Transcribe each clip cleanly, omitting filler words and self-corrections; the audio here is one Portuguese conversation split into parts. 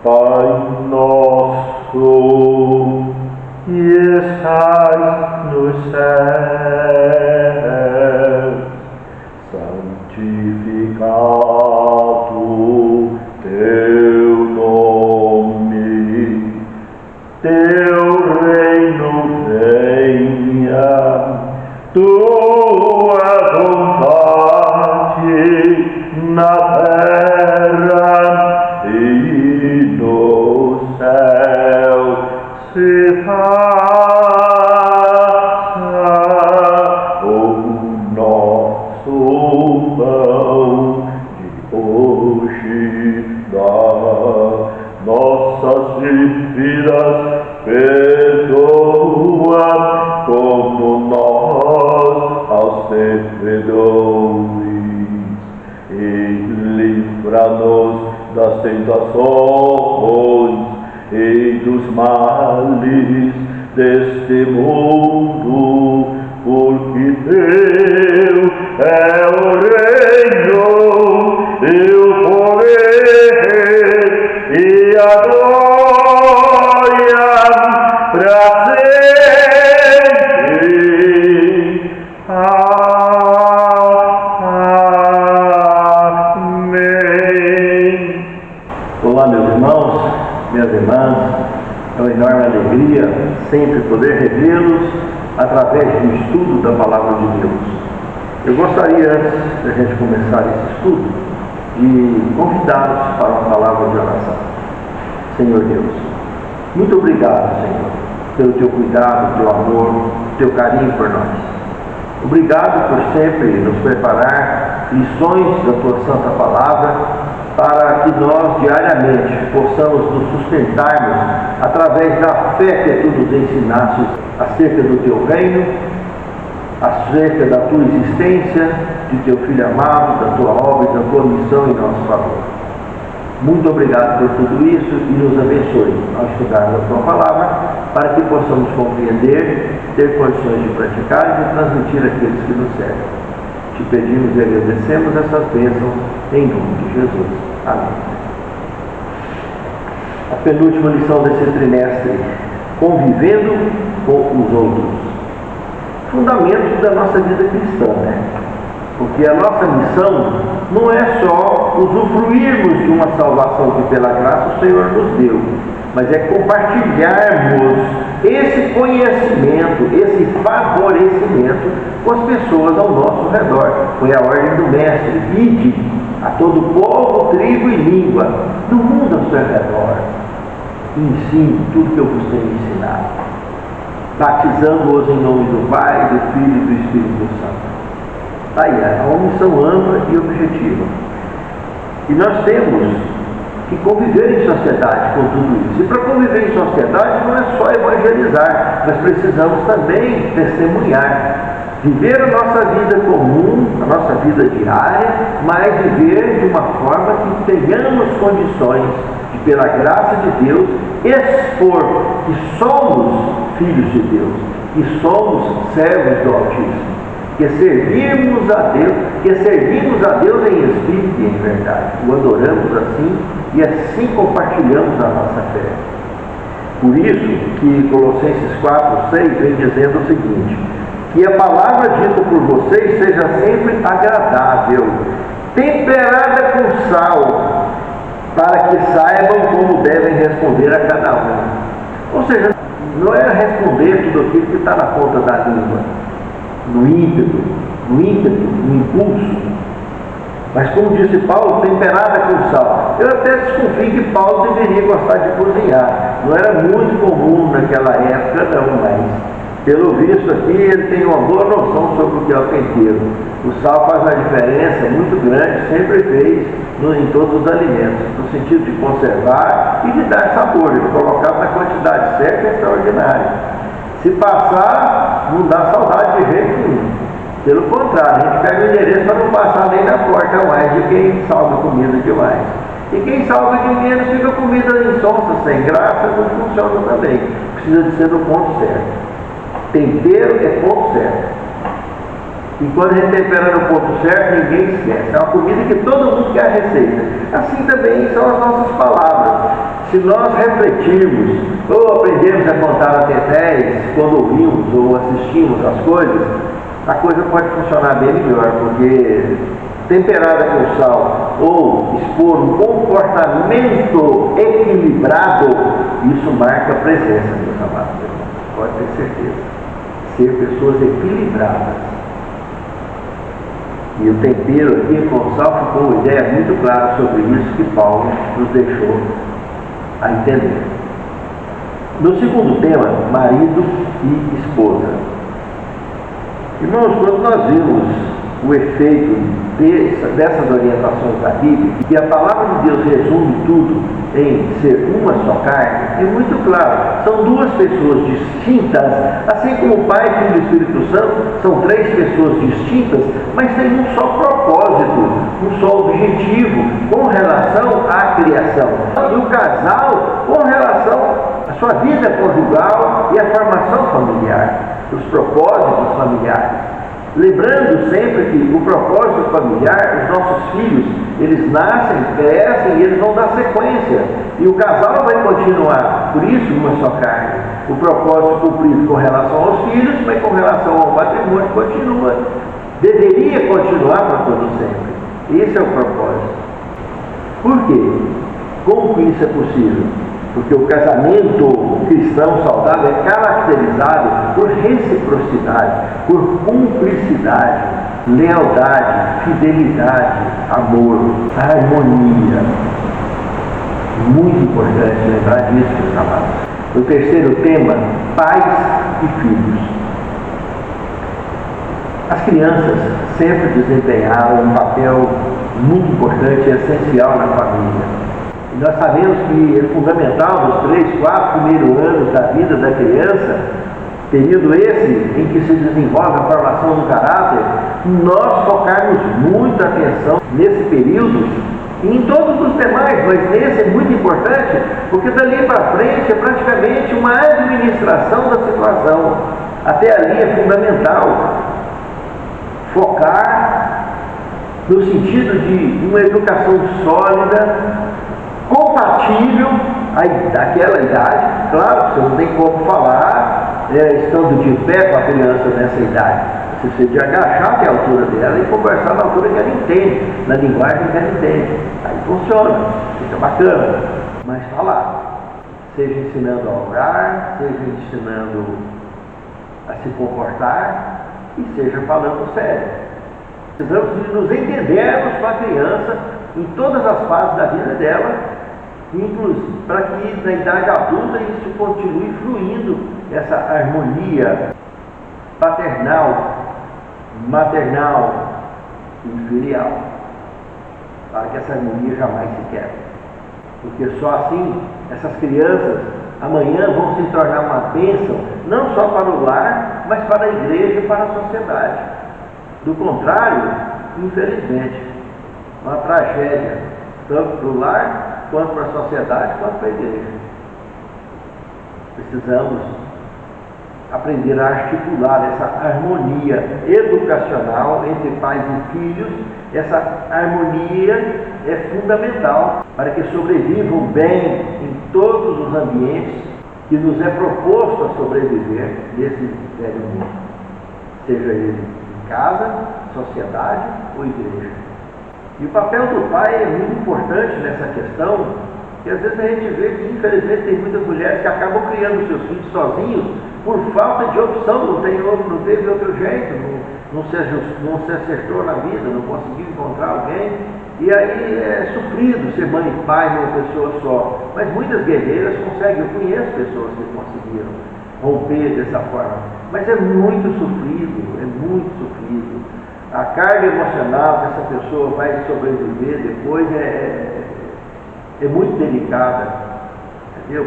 Pai nosso, que estais no céu, santificado teu nome, teu reino venha, tua vontade na terra e no céu se faça. O nosso pão de hoje dá nossas dívidas, perdoa como nós aos devedores, e livra-nos das tentações e dos males deste mundo, porque teu é o reino e o poder e a glória para sempre. Amém. Olá, meus irmãos, minhas irmãs, é uma enorme alegria sempre poder revê-los através do estudo da Palavra de Deus. Eu gostaria, antes da gente começar esse estudo, de convidá-los para uma palavra de oração. Senhor Deus, muito obrigado, Senhor, pelo teu cuidado, teu amor, teu carinho por nós. Obrigado por sempre nos preparar lições da tua santa palavra, para que nós diariamente possamos nos sustentarmos através da fé que tu nos ensinaste acerca do teu reino, acerca da tua existência, de teu Filho amado, da tua obra e da tua missão em nosso favor. Muito obrigado por tudo isso e nos abençoe ao estudarmos a tua palavra, para que possamos compreender, ter condições de praticar e de transmitir àqueles que nos servem. Te pedimos e agradecemos essas bênçãos em nome de Jesus. Amém. A penúltima lição desse trimestre: convivendo com os outros. Fundamento da nossa vida cristã, né? Porque a nossa missão não é só usufruirmos de uma salvação que pela graça o Senhor nos deu, mas é compartilharmos esse conhecimento, esse favorecimento com as pessoas ao nosso redor. Foi a ordem do Mestre: ide a todo povo, tribo e língua, no mundo ao seu redor, e ensine tudo que eu vos tenho ensinado, batizando-os em nome do Pai, do Filho e do Espírito Santo. Aí é uma missão ampla e objetiva. E nós temos que conviver em sociedade com tudo isso. E para conviver em sociedade não é só evangelizar, nós precisamos também testemunhar. Viver a nossa vida comum, a nossa vida diária, mas viver de uma forma que tenhamos condições de, pela graça de Deus, expor que somos filhos de Deus, que somos servos do Altíssimo, que servimos a Deus em espírito e em verdade. O adoramos assim e assim compartilhamos a nossa fé. Por isso que Colossenses 4:6 vem dizendo o seguinte: que a palavra dita por vocês seja sempre agradável, temperada com sal, para que saibam como devem responder a cada um. Ou seja, não é responder tudo aquilo que está na ponta da língua, no ímpeto, no impulso, mas como disse Paulo, temperada com sal. Eu até desconfio que Paulo deveria gostar de cozinhar. Não era muito comum naquela época, não, mas pelo visto aqui ele tem uma boa noção sobre o que é o tempero. O sal faz uma diferença muito grande, sempre fez em todos os alimentos, no sentido de conservar e de dar sabor, de colocar na quantidade certa e extraordinária. Se passar, não dá saudade de jeito nenhum. Pelo contrário, a gente pega o endereço para não passar nem na porta mais de quem salga comida demais. E quem salga de menos fica comida insonsa, sem graça, não funciona também. Precisa de ser no ponto certo. Tempero é ponto certo. E quando a gente tempera no ponto certo, ninguém esquece. É uma comida que todo mundo quer a receita. Assim também são as nossas palavras. Se Se nós refletirmos ou aprendemos a contar até 10 quando ouvimos ou assistimos as coisas, a coisa pode funcionar bem melhor, porque temperada com sal ou expor um comportamento equilibrado, isso marca a presença, meus amados irmãos. Pode ter certeza. Ser pessoas equilibradas. E o tempero aqui com sal ficou uma ideia muito clara sobre isso que Paulo nos deixou a entender. No segundo tema, marido e esposa. Irmãos, quando nós vimos o efeito dessas orientações da Bíblia, e a palavra de Deus resume tudo em ser uma só carne, é muito claro. São duas pessoas distintas, assim como o Pai, Filho e Espírito Santo são três pessoas distintas, mas têm um só propósito, um só objetivo com relação à criação. E o casal com relação à sua vida conjugal e à formação familiar, os propósitos familiares. Lembrando sempre que o propósito familiar, os nossos filhos, eles nascem, crescem e eles vão dar sequência. E o casal vai continuar, por isso uma só carne. O propósito cumprido com relação aos filhos, mas com relação ao matrimônio continua. Deveria continuar para todo sempre. Esse é o propósito. Por quê? Como que isso é possível? Porque o casamento cristão saudável é caracterizado por reciprocidade, por cumplicidade, lealdade, fidelidade, amor, harmonia. Muito importante lembrar disso, meus amados. O terceiro tema, pais e filhos. As crianças sempre desempenharam um papel muito importante e essencial na família. Nós sabemos que é fundamental nos 3, 4 primeiros anos da vida da criança, período esse em que se desenvolve a formação do caráter, nós focarmos muita atenção nesse período e em todos os demais, mas nesse é muito importante, porque dali para frente é praticamente uma administração da situação. Até ali é fundamental focar no sentido de uma educação sólida, compatível daquela idade. Claro que você não tem como falar estando de pé com a criança nessa idade. Você precisa de agachar até a altura dela e conversar na altura que ela entende, na linguagem que ela entende. Aí funciona, fica bacana. Mas falar, seja ensinando a orar, seja ensinando a se comportar e seja falando sério. Precisamos de nos entendermos com a criança em todas as fases da vida dela, inclusive para que na idade adulta isso continue fluindo, essa harmonia paternal, maternal e filial, para que essa harmonia jamais se quebre. Porque só assim essas crianças amanhã vão se tornar uma bênção, não só para o lar, mas para a igreja e para a sociedade. Do contrário, infelizmente, uma tragédia, tanto para o lar, quanto para a sociedade, quanto para a igreja. Precisamos aprender a articular essa harmonia educacional entre pais e filhos. Essa harmonia é fundamental para que sobrevivam bem em todos os ambientes que nos é proposto a sobreviver nesse velho mundo, seja ele em casa, sociedade ou igreja. E o papel do pai é muito importante nessa questão, que às vezes a gente vê que infelizmente tem muitas mulheres que acabam criando seus filhos sozinhos por falta de opção, não teve outro jeito, não se acertou na vida, não conseguiu encontrar alguém, e aí é sofrido ser mãe e pai numa pessoa só. Mas muitas guerreiras conseguem, eu conheço pessoas que conseguiram romper dessa forma, mas é muito sofrido. A carga emocional que essa pessoa vai sobreviver depois é muito delicada.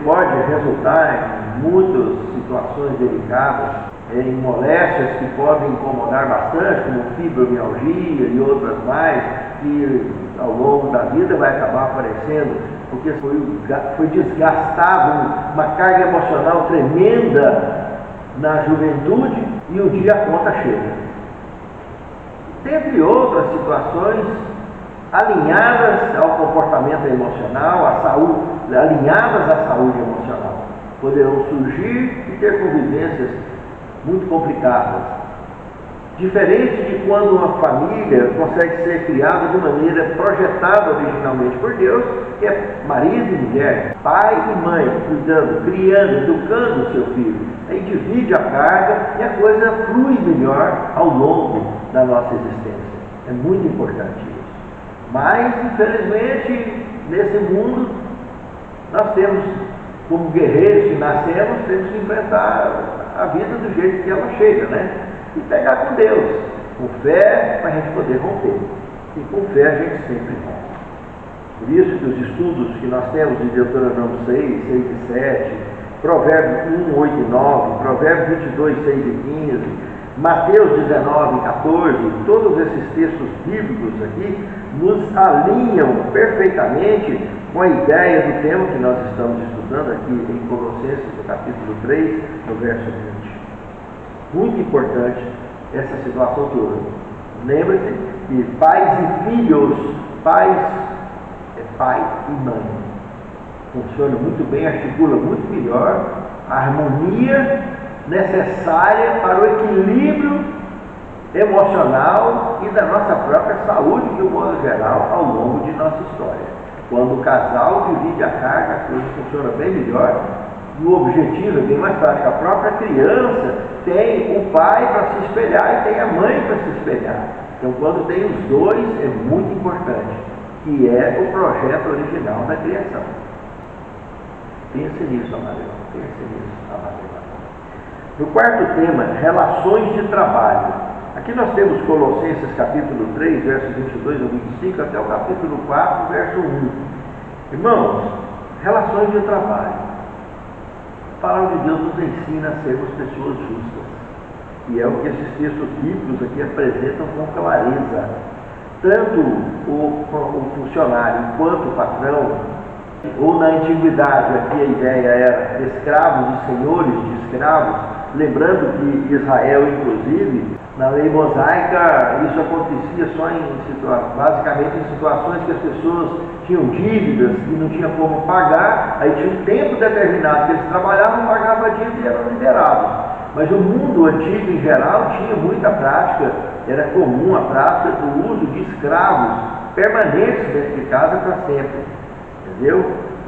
Pode resultar em muitas situações delicadas, em moléstias que podem incomodar bastante, como fibromialgia e outras mais, que ao longo da vida vai acabar aparecendo, porque foi desgastado uma carga emocional tremenda na juventude e um dia a conta chega. Dentre outras situações alinhadas ao comportamento emocional, à saúde, alinhadas à saúde emocional. Poderão surgir e ter convivências muito complicadas. Diferente de quando uma família consegue ser criada de maneira projetada originalmente por Deus, que é marido e mulher, pai e mãe, cuidando, criando, educando o seu filho. Aí divide a carga e a coisa flui melhor ao longo da nossa existência. É muito importante isso. Mas, infelizmente, nesse mundo, nós temos, como guerreiros que nascemos, temos que enfrentar a vida do jeito que ela chega, né? E pegar com Deus, com fé, para a gente poder romper. E com fé a gente sempre rompe. Por isso que os estudos que nós temos de Deuteronômio 6, 6 e 7, Provérbios 1, 8 e 9, Provérbios 22, 6 e 15, Mateus 19, 14, todos esses textos bíblicos aqui nos alinham perfeitamente com a ideia do tema que nós estamos estudando aqui em Colossenses, no capítulo 3, no verso 20. Muito importante essa situação toda. Lembre-se que pais e filhos, pais é pai e mãe. Funciona muito bem, articula muito melhor a harmonia necessária para o equilíbrio emocional e da nossa própria saúde, de um modo geral, ao longo de nossa história. Quando o casal divide a carga, a coisa funciona bem melhor. E o objetivo é bem mais prático. A própria criança tem o pai para se espelhar e tem a mãe para se espelhar. Então, quando tem os dois, é muito importante, que é o projeto original da criação. Pense nisso, Amadeu. Pense nisso, Amadeu. No quarto tema, relações de trabalho. Aqui nós temos Colossenses capítulo 3, versos 22 ao 25, até o capítulo 4, verso 1. Irmãos, relações de trabalho. A palavra de Deus nos ensina a sermos pessoas justas. E é o que esses textos bíblicos aqui apresentam com clareza. Tanto o funcionário quanto o patrão, ou na antiguidade, aqui a ideia era escravos e senhores de escravos, lembrando que Israel, inclusive, na lei mosaica, isso acontecia só basicamente em situações que as pessoas tinham dívidas e não tinham como pagar, aí tinha um tempo determinado que eles trabalhavam, pagavam a dívida e eram liberados. Mas o mundo antigo, em geral, tinha muita prática, era comum a prática do uso de escravos permanentes dentro de casa para sempre. Entendeu?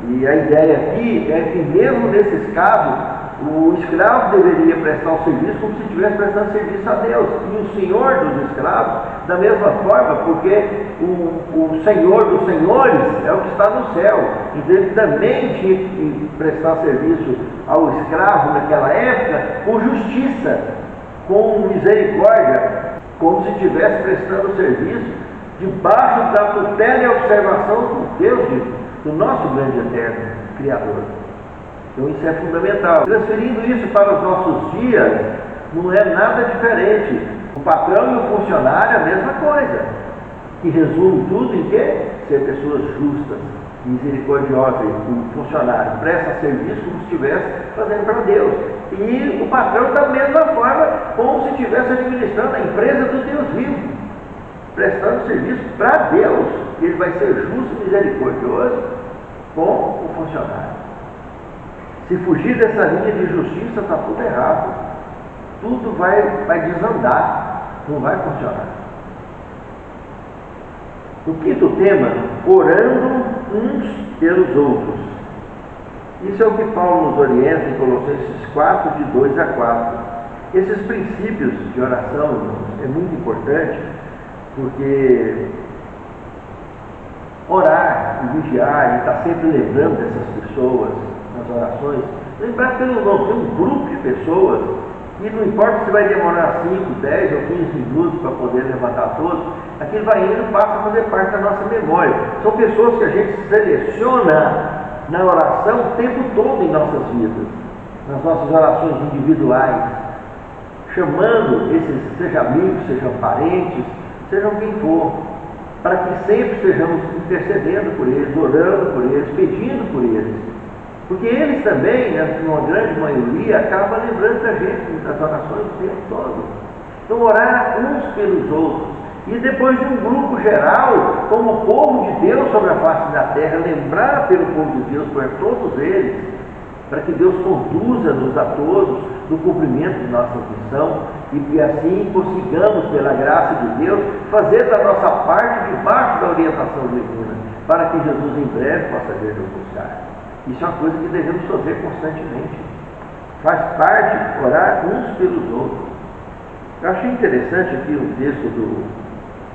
E a ideia aqui é que mesmo nesses casos, o escravo deveria prestar o serviço como se estivesse prestando serviço a Deus. E o senhor dos escravos, da mesma forma, porque o senhor dos senhores é o que está no céu. Então ele também tinha que prestar serviço ao escravo naquela época com justiça, com misericórdia, como se estivesse prestando serviço debaixo da tutela e observação do Deus do nosso grande eterno Criador. Então isso é fundamental. Transferindo isso para os nossos dias, não é nada diferente. O patrão e o funcionário é a mesma coisa, que resume tudo em quê? Ser pessoas justas, misericordiosas. O funcionário presta serviço como se estivesse fazendo para Deus. E o patrão da mesma forma, como se estivesse administrando a empresa do Deus vivo, prestando serviço para Deus. Ele vai ser justo e misericordioso com o funcionário. Se fugir dessa linha de justiça, está tudo errado. Tudo vai desandar, não vai funcionar. O quinto tema, orando uns pelos outros. Isso é o que Paulo nos orienta em Colossenses 4, de 2 a 4. Esses princípios de oração, irmãos, é muito importante, porque orar e vigiar e estar sempre lembrando dessas pessoas nas orações, lembrar pelo nome, tem um grupo de pessoas, e não importa se vai demorar 5, 10 ou 15 minutos para poder levantar todos, aquilo vai indo e passa a fazer parte da nossa memória. São pessoas que a gente seleciona na oração o tempo todo em nossas vidas, nas nossas orações individuais, chamando esses, sejam amigos, sejam parentes, sejam quem for, para que sempre estejamos intercedendo por eles, orando por eles, pedindo por eles. Porque eles também, numa grande maioria, acabam lembrando da gente das orações o tempo todo. Então, orar uns pelos outros. E depois de um grupo geral, como povo de Deus sobre a face da terra, lembrar pelo povo de Deus, por todos eles, para que Deus conduza-nos a todos no cumprimento de nossa missão e que assim consigamos, pela graça de Deus, fazer da nossa parte debaixo da orientação divina, para que Jesus em breve possa vir nos buscar. Isso é uma coisa que devemos fazer constantemente. Faz parte orar uns pelos outros. Eu achei interessante aqui um texto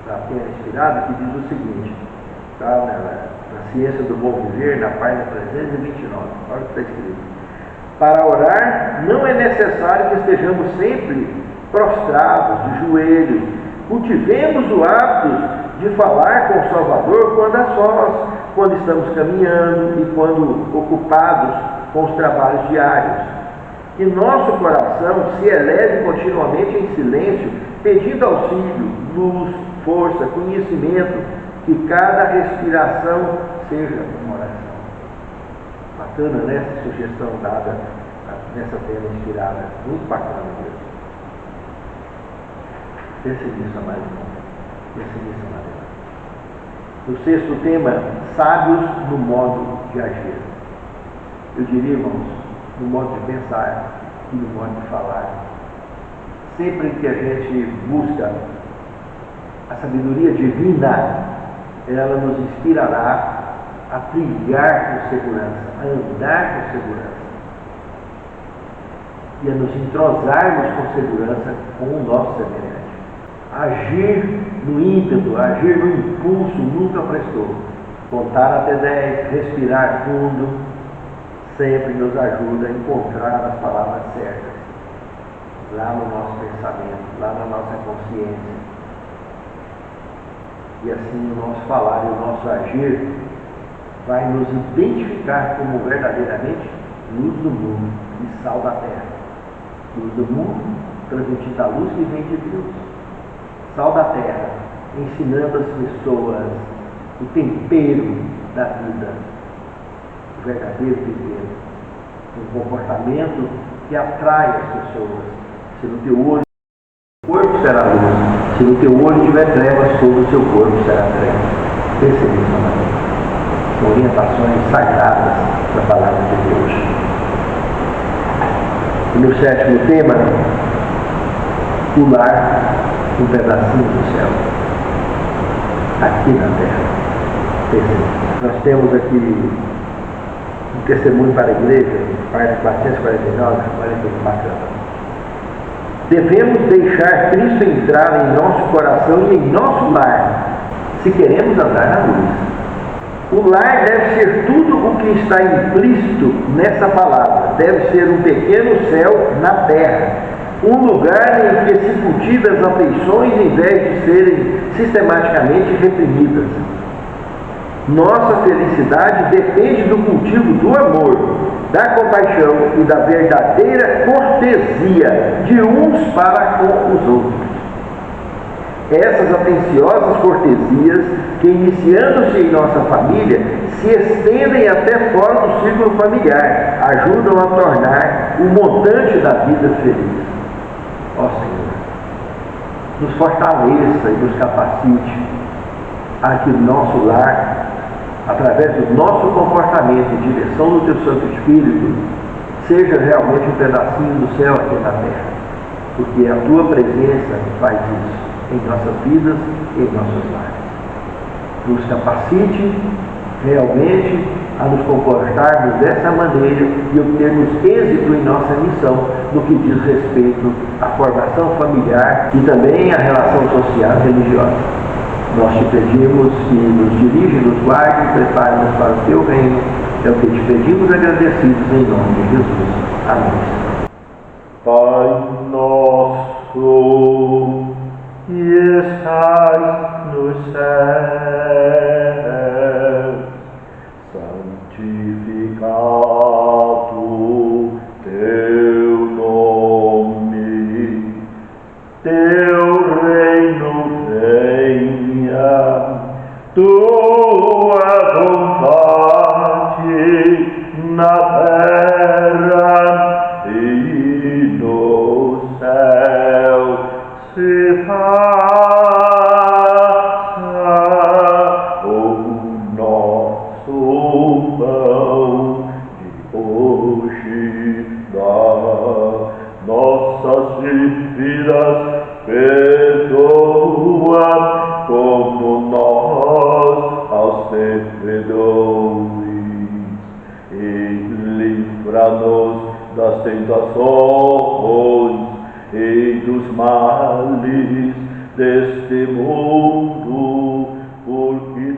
da Atena Inspirada que diz o seguinte, está na Ciência do Bom Viver, na página 329, olha o que está escrito. Para orar não é necessário que estejamos sempre prostrados, de joelhos. Cultivemos o hábito de falar com o Salvador quando a sós, quando estamos caminhando e quando ocupados com os trabalhos diários. Que nosso coração se eleve continuamente em silêncio, pedindo auxílio, luz, força, conhecimento, que cada respiração seja uma oração. Bacana, né? Essa sugestão dada nessa Atena Inspirada. Muito bacana mesmo. Pense nisso, amado irmão. Pense nisso, amado irmão. No sexto tema, sábios no modo de agir. Eu diria, irmãos, no modo de pensar e no modo de falar. Sempre que a gente busca a sabedoria divina, ela nos inspirará a trilhar com segurança, a andar com segurança e a nos entrosarmos com segurança com o nosso semelhante. Agir no ímpeto, agir no impulso nunca prestou. Contar até 10, respirar fundo, sempre nos ajuda a encontrar as palavras certas lá no nosso pensamento, lá na nossa consciência. E assim o nosso falar e o nosso agir vai nos identificar como verdadeiramente luz do mundo e sal da terra. Luz do mundo, transmitindo a luz que vem de Deus. Sal da terra, ensinando as pessoas o tempero da vida, o verdadeiro tempero, um comportamento que atrai as pessoas. Se no teu olho o corpo será luz, se no teu olho tiver trevas, todo o seu corpo será trevas. Pense nisso, amado. São orientações sagradas da palavra de Deus. E no sétimo tema, o lar, um pedacinho do céu, aqui na terra. Nós temos aqui um testemunho para a igreja, página 449, olha que bacana. Devemos deixar Cristo entrar em nosso coração e em nosso lar, se queremos andar na luz. O lar deve ser tudo o que está implícito nessa palavra. Deve ser um pequeno céu na terra, um lugar em que se cultiva as afeições em vez de serem sistematicamente reprimidas. Nossa felicidade depende do cultivo do amor, da compaixão e da verdadeira cortesia de uns para com os outros. Essas atenciosas cortesias, que iniciando-se em nossa família, se estendem até fora do círculo familiar, ajudam a tornar o montante da vida feliz. Ó Senhor, nos fortaleça e nos capacite a que o nosso lar, através do nosso comportamento em direção do Teu Santo Espírito, seja realmente um pedacinho do céu aqui na terra, porque a Tua presença faz isso em nossas vidas e em nossos lares. Nos capacite realmente a nos comportarmos dessa maneira e obtermos êxito em nossa missão no que diz respeito à formação familiar e também à relação social e religiosa. Nós te pedimos que nos dirige, nos guarde e prepare-nos para o Teu reino. É o que te pedimos agradecidos em nome de Jesus. Amém. Pai nosso, que estais no céu, santificado Teu nome, Teu reino venha, Tua vontade na terra e no céu se faça. perdoa como nós aos devedores, e livra-nos das tentações e dos males deste mundo, porque